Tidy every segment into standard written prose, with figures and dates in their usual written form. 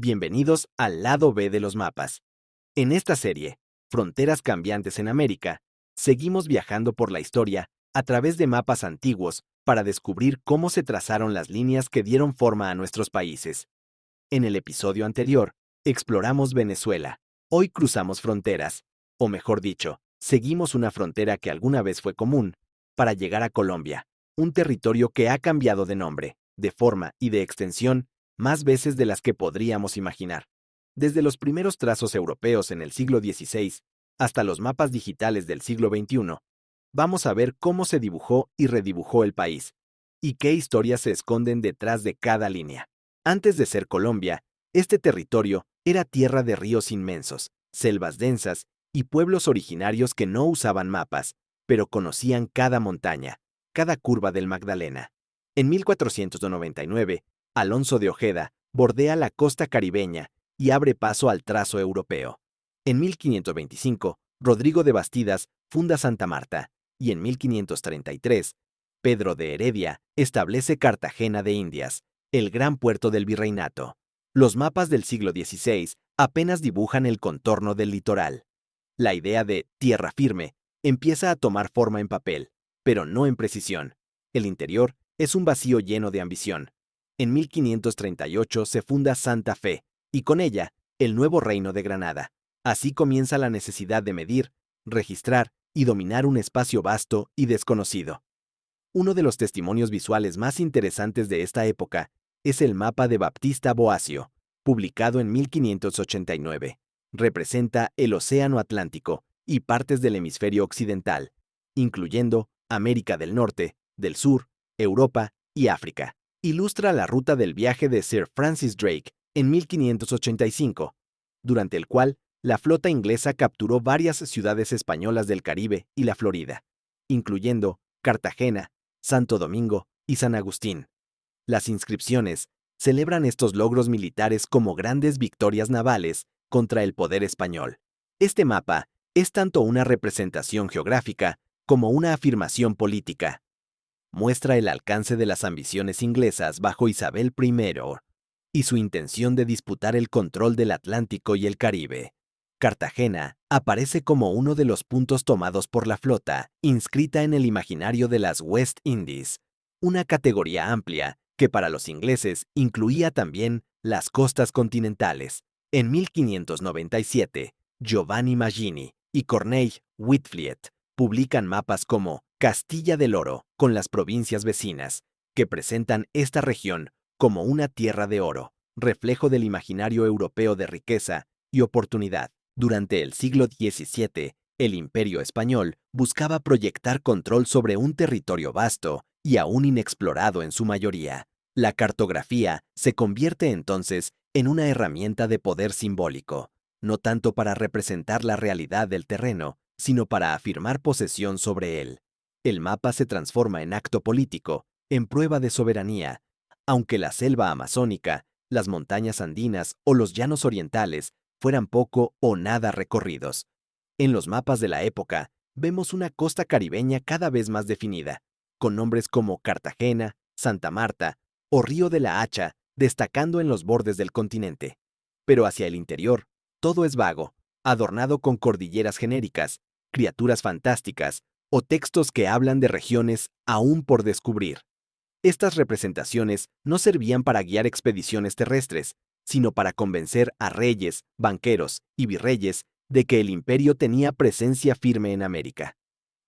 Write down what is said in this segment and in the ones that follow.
Bienvenidos al lado B de los mapas. En esta serie, Fronteras cambiantes en América, seguimos viajando por la historia a través de mapas antiguos para descubrir cómo se trazaron las líneas que dieron forma a nuestros países. En el episodio anterior, exploramos Venezuela. Hoy cruzamos fronteras, o mejor dicho, seguimos una frontera que alguna vez fue común, para llegar a Colombia, un territorio que ha cambiado de nombre, de forma y de extensión más veces de las que podríamos imaginar. Desde los primeros trazos europeos en el siglo XVI hasta los mapas digitales del siglo XXI, vamos a ver cómo se dibujó y redibujó el país, y qué historias se esconden detrás de cada línea. Antes de ser Colombia, este territorio era tierra de ríos inmensos, selvas densas y pueblos originarios que no usaban mapas, pero conocían cada montaña, cada curva del Magdalena. En 1499, Alonso de Ojeda bordea la costa caribeña y abre paso al trazo europeo. En 1525, Rodrigo de Bastidas funda Santa Marta, y en 1533, Pedro de Heredia establece Cartagena de Indias, el gran puerto del virreinato. Los mapas del siglo XVI apenas dibujan el contorno del litoral. La idea de tierra firme empieza a tomar forma en papel, pero no en precisión. El interior es un vacío lleno de ambición. En 1538 se funda Santa Fe, y con ella, el nuevo reino de Granada. Así comienza la necesidad de medir, registrar y dominar un espacio vasto y desconocido. Uno de los testimonios visuales más interesantes de esta época es el mapa de Baptista Boasio, publicado en 1589. Representa el Océano Atlántico y partes del hemisferio occidental, incluyendo América del Norte, del Sur, Europa y África. Ilustra la ruta del viaje de Sir Francis Drake en 1585, durante el cual la flota inglesa capturó varias ciudades españolas del Caribe y la Florida, incluyendo Cartagena, Santo Domingo y San Agustín. Las inscripciones celebran estos logros militares como grandes victorias navales contra el poder español. Este mapa es tanto una representación geográfica como una afirmación política. Muestra el alcance de las ambiciones inglesas bajo Isabel I y su intención de disputar el control del Atlántico y el Caribe. Cartagena aparece como uno de los puntos tomados por la flota, inscrita en el imaginario de las West Indies, una categoría amplia que para los ingleses incluía también las costas continentales. En 1597, Giovanni Maggini y Corneille Whitfliet publican mapas como Castilla del Oro con las provincias vecinas, que presentan esta región como una tierra de oro, reflejo del imaginario europeo de riqueza y oportunidad. Durante el siglo XVII, el Imperio Español buscaba proyectar control sobre un territorio vasto y aún inexplorado en su mayoría. La cartografía se convierte entonces en una herramienta de poder simbólico, no tanto para representar la realidad del terreno, sino para afirmar posesión sobre él. El mapa se transforma en acto político, en prueba de soberanía, aunque la selva amazónica, las montañas andinas o los llanos orientales fueran poco o nada recorridos. En los mapas de la época, vemos una costa caribeña cada vez más definida, con nombres como Cartagena, Santa Marta o Río de la Hacha destacando en los bordes del continente. Pero hacia el interior, todo es vago, adornado con cordilleras genéricas, criaturas fantásticas o textos que hablan de regiones aún por descubrir. Estas representaciones no servían para guiar expediciones terrestres, sino para convencer a reyes, banqueros y virreyes de que el imperio tenía presencia firme en América.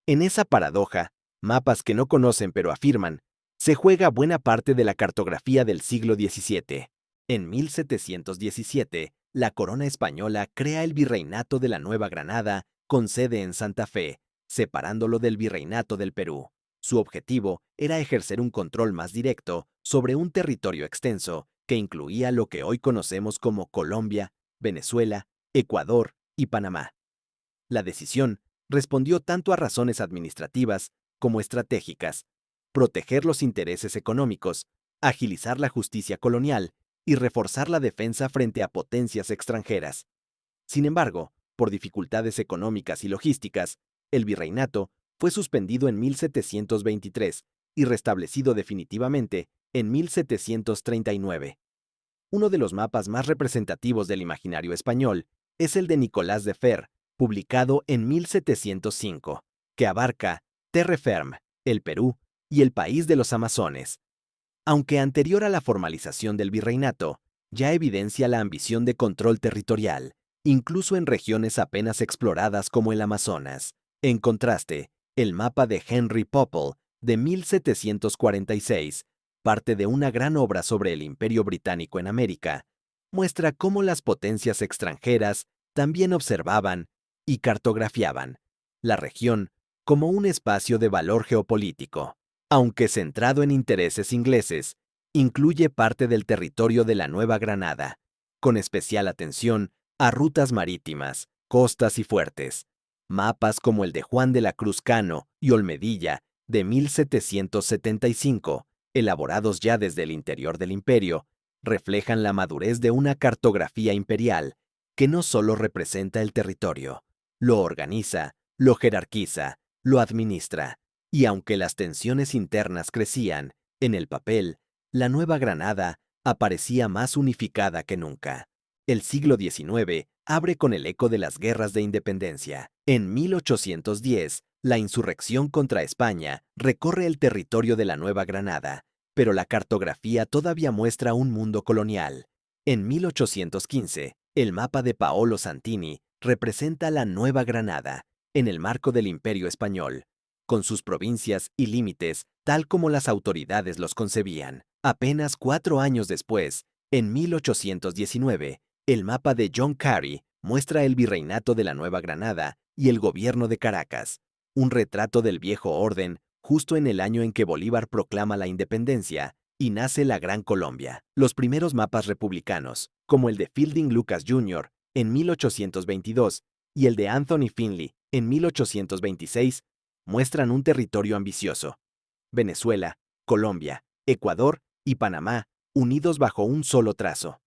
En esa paradoja, mapas que no conocen pero afirman, se juega buena parte de la cartografía del siglo XVII. En 1717, la corona española crea el Virreinato de la Nueva Granada con sede en Santa Fe, separándolo del Virreinato del Perú. Su objetivo era ejercer un control más directo sobre un territorio extenso que incluía lo que hoy conocemos como Colombia, Venezuela, Ecuador y Panamá. La decisión respondió tanto a razones administrativas como estratégicas: proteger los intereses económicos, agilizar la justicia colonial y reforzar la defensa frente a potencias extranjeras. Sin embargo, por dificultades económicas y logísticas, el virreinato fue suspendido en 1723 y restablecido definitivamente en 1739. Uno de los mapas más representativos del imaginario español es el de Nicolás de Fer, publicado en 1705, que abarca Terre Ferme, el Perú y el país de los Amazones. Aunque anterior a la formalización del virreinato, ya evidencia la ambición de control territorial, incluso en regiones apenas exploradas como el Amazonas. En contraste, el mapa de Henry Popple, de 1746, parte de una gran obra sobre el Imperio Británico en América, muestra cómo las potencias extranjeras también observaban y cartografiaban la región como un espacio de valor geopolítico. Aunque centrado en intereses ingleses, incluye parte del territorio de la Nueva Granada, con especial atención a rutas marítimas, costas y fuertes. Mapas como el de Juan de la Cruz Cano y Olmedilla, de 1775, elaborados ya desde el interior del imperio, reflejan la madurez de una cartografía imperial que no solo representa el territorio, lo organiza, lo jerarquiza, lo administra. Y aunque las tensiones internas crecían, en el papel, la Nueva Granada aparecía más unificada que nunca. El siglo XIX abre con el eco de las guerras de independencia. En 1810, la insurrección contra España recorre el territorio de la Nueva Granada, pero la cartografía todavía muestra un mundo colonial. En 1815, el mapa de Paolo Santini representa la Nueva Granada, en el marco del Imperio Español, con sus provincias y límites tal como las autoridades los concebían. Apenas 4 años después, en 1819, el mapa de John Carey muestra el virreinato de la Nueva Granada y el gobierno de Caracas, un retrato del viejo orden justo en el año en que Bolívar proclama la independencia y nace la Gran Colombia. Los primeros mapas republicanos, como el de Fielding Lucas Jr. en 1822 y el de Anthony Finley en 1826, muestran un territorio ambicioso. Venezuela, Colombia, Ecuador y Panamá, unidos bajo un solo trazo.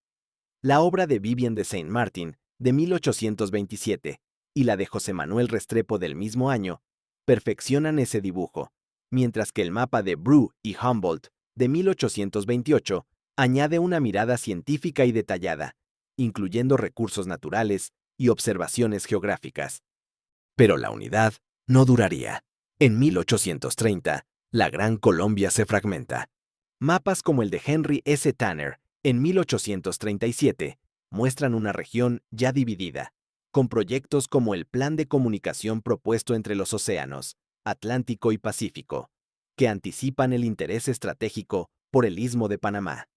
La obra de Vivien de Saint Martin, de 1827, y la de José Manuel Restrepo del mismo año, perfeccionan ese dibujo, mientras que el mapa de Bru y Humboldt, de 1828, añade una mirada científica y detallada, incluyendo recursos naturales y observaciones geográficas. Pero la unidad no duraría. En 1830, la Gran Colombia se fragmenta. Mapas como el de Henry S. Tanner, en 1837, muestran una región ya dividida, con proyectos como el Plan de Comunicación propuesto entre los océanos, Atlántico y Pacífico, que anticipan el interés estratégico por el Istmo de Panamá.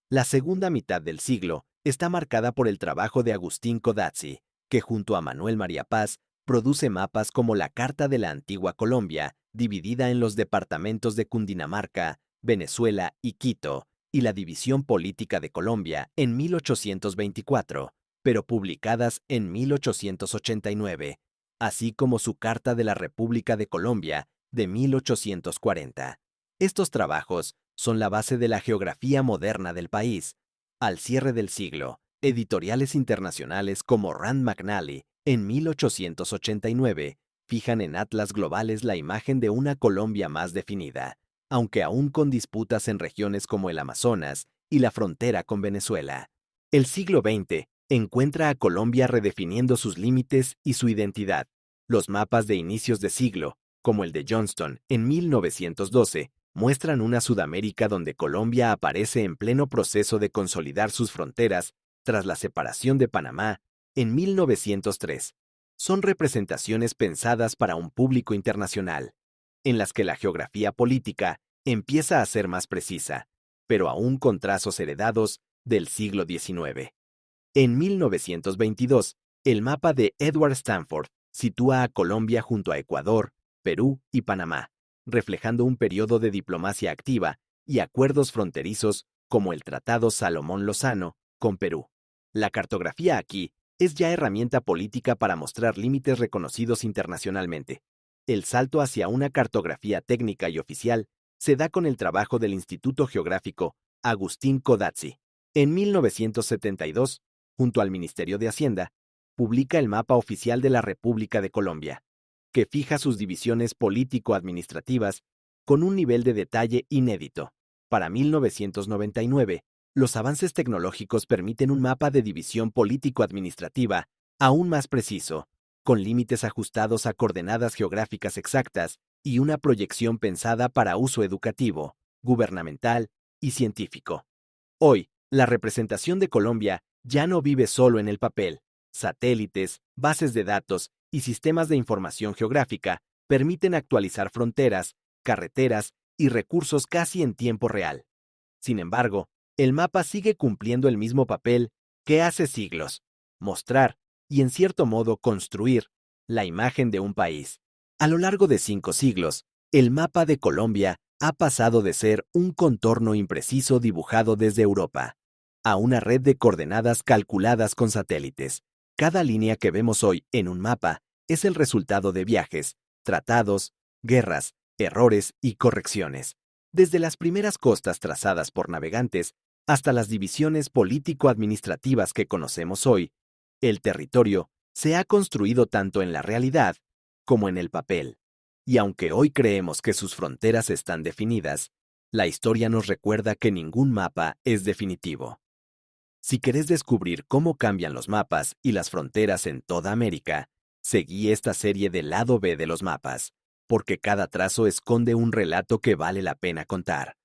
La segunda mitad del siglo está marcada por el trabajo de Agustín Codazzi, que junto a Manuel María Paz produce mapas como la Carta de la Antigua Colombia, dividida en los departamentos de Cundinamarca, Venezuela y Quito, y la División Política de Colombia en 1824, pero publicadas en 1889, así como su Carta de la República de Colombia de 1840. Estos trabajos son la base de la geografía moderna del país. Al cierre del siglo, editoriales internacionales como Rand McNally, en 1889, fijan en atlas globales la imagen de una Colombia más definida, aunque aún con disputas en regiones como el Amazonas y la frontera con Venezuela. El siglo XX encuentra a Colombia redefiniendo sus límites y su identidad. Los mapas de inicios de siglo, como el de Johnston en 1912, muestran una Sudamérica donde Colombia aparece en pleno proceso de consolidar sus fronteras tras la separación de Panamá en 1903. Son representaciones pensadas para un público internacional, en las que la geografía política empieza a ser más precisa, pero aún con trazos heredados del siglo XIX. En 1922, el mapa de Edward Stanford sitúa a Colombia junto a Ecuador, Perú y Panamá, reflejando un periodo de diplomacia activa y acuerdos fronterizos como el Tratado Salomón-Lozano con Perú. La cartografía aquí es ya herramienta política para mostrar límites reconocidos internacionalmente. El salto hacia una cartografía técnica y oficial se da con el trabajo del Instituto Geográfico Agustín Codazzi. En 1972, junto al Ministerio de Hacienda, publica el Mapa Oficial de la República de Colombia, que fija sus divisiones político-administrativas con un nivel de detalle inédito. Para 1999, Los avances tecnológicos permiten un mapa de división político-administrativa aún más preciso, con límites ajustados a coordenadas geográficas exactas y una proyección pensada para uso educativo, gubernamental y científico. Hoy, la representación de Colombia ya no vive solo en el papel. Satélites, bases de datos y sistemas de información geográfica permiten actualizar fronteras, carreteras y recursos casi en tiempo real. Sin embargo, el mapa sigue cumpliendo el mismo papel que hace siglos: mostrar y, en cierto modo, construir la imagen de un país. A lo largo de 5 siglos, el mapa de Colombia ha pasado de ser un contorno impreciso dibujado desde Europa a una red de coordenadas calculadas con satélites. Cada línea que vemos hoy en un mapa es el resultado de viajes, tratados, guerras, errores y correcciones. Desde las primeras costas trazadas por navegantes hasta las divisiones político-administrativas que conocemos hoy, el territorio se ha construido tanto en la realidad como en el papel. Y aunque hoy creemos que sus fronteras están definidas, la historia nos recuerda que ningún mapa es definitivo. Si querés descubrir cómo cambian los mapas y las fronteras en toda América, seguí esta serie del lado B de los mapas, porque cada trazo esconde un relato que vale la pena contar.